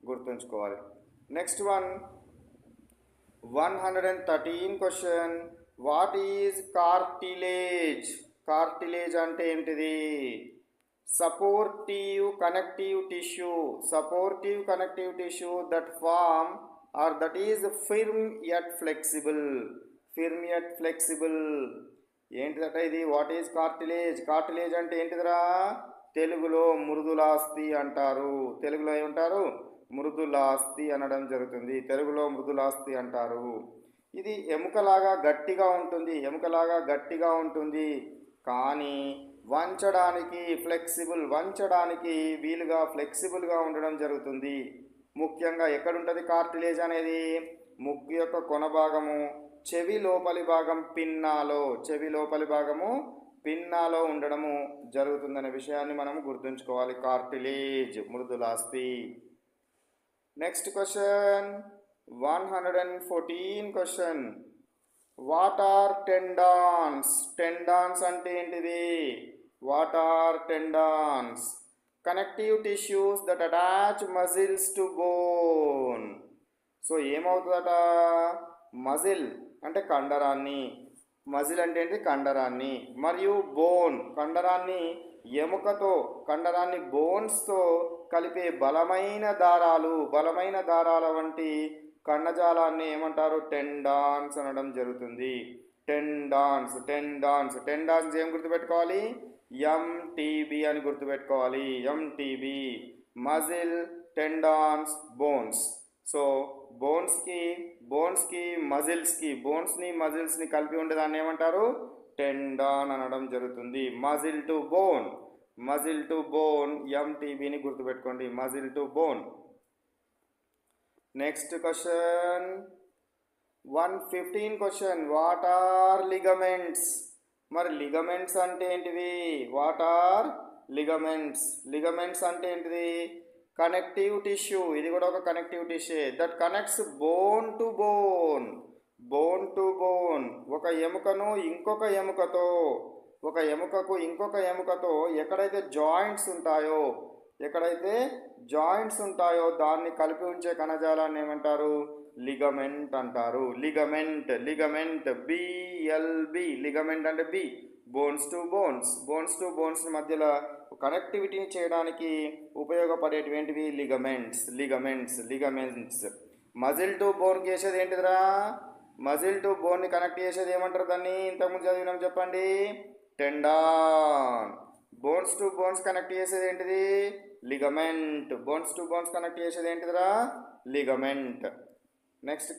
గుర్తుంచుకోవాలి. Next one 113 question. What is cartilage? Cartilage అంటే ఏంటిది? Supportive connective tissue. Supportive connective tissue that form or that is firm yet flexible. Firm yet flexible ఏంటిదట ఇది? What is cartilage? Cartilage అంటే ఏంటిదిరా? తెలుగులో మృదులాస్థి అంటారు. తెలుగులో ఏమంటారు? మృదులాస్థి అనడం జరుగుతుంది. తెలుగులో మృదులాస్థి అంటారు. ఇది ఎముకలాగా గట్టిగా ఉంటుంది. ఎముకలాగా గట్టిగా ఉంటుంది కానీ వంచడానికి ఫ్లెక్సిబుల్, వంచడానికి వీలుగా ఫ్లెక్సిబుల్గా ఉండడం జరుగుతుంది. ముఖ్యంగా ఎక్కడుంటుంది కార్టిలేజ్ అనేది? ముక్కు యొక్క కొన భాగము, చెవి లోపలి భాగం పిన్నాలో, చెవి లోపలి భాగము పిన్నాలో ఉండడము జరుగుతుందనే విషయాన్ని మనం గుర్తుంచుకోవాలి. కార్టిలేజ్ మృదులాస్థి. Next question 114 question. What are tendons? Tendons అంటే ఏంటిది? What are tendons? Connective tissues that attach muscles to bone. So ఏమవుతుందట? మజిల్ అంటే కండరాన్ని, మజిల్ అంటే ఏంటి? కండరాన్ని, మరియు బోన్ కండరాన్ని ఎముకతో, కండరాన్ని బోన్స్తో కలిపే బలమైన దారాల వంటి కణజాలాన్ని ఏమంటారు? టెండాన్స్ అనడం జరుగుతుంది. టెండాన్స్ టెండాన్స్ టెండాన్స్ ఏం గుర్తుపెట్టుకోవాలి? ఎంటీబీ అని గుర్తుపెట్టుకోవాలి. MTB muscle, tendons, bones. So బోన్స్కి మజిల్స్ని కలిపి ఉండేదాన్ని ఏమంటారు? టెండాన్ అనడం జరుగుతుంది. Muscle to bone, muscle to bone, ఎంటీబీని గుర్తుపెట్టుకోండి. Muscle to bone. Next question 115 question. What are ligaments? మరి లిగమెంట్స్ అంటే ఏంటివి? What are ligaments? లిగమెంట్స్ అంటే ఏంటిది? Connective tissue. ఇది కూడా ఒక connective tissue that connects bone to bone. Bone to bone. ఒక ఎముకను ఇంకొక ఎముకతో, ఒక ఎముకకు ఇంకొక ఎముకతో ఎక్కడైతే జాయింట్స్ ఉంటాయో దాన్ని కలిపి ఉంచే కణజాలాన్ని ఏమంటారు? లిగమెంట్ అంటారు. Ligament BLB. లిగమెంట్ అంటే బి. బోన్స్ టు బోన్స్ మధ్యలో కనెక్టివిటీని చేయడానికి ఉపయోగపడేటువంటివి లిగమెంట్స్. మజిల్ టు బోన్ చేసేది ఏంటిదిరా? మజిల్ టు బోన్ని కనెక్ట్ చేసేది ఏమంటారు దాన్ని? ఇంతకుముందు చదివినాం, చెప్పండి. Tendon. Bones to bones connect చేసేది ఏంటిది? Ligament. Bones to bones connect చేసేది ఏంటిదిరా? లిగమెంట్. నెక్స్ట్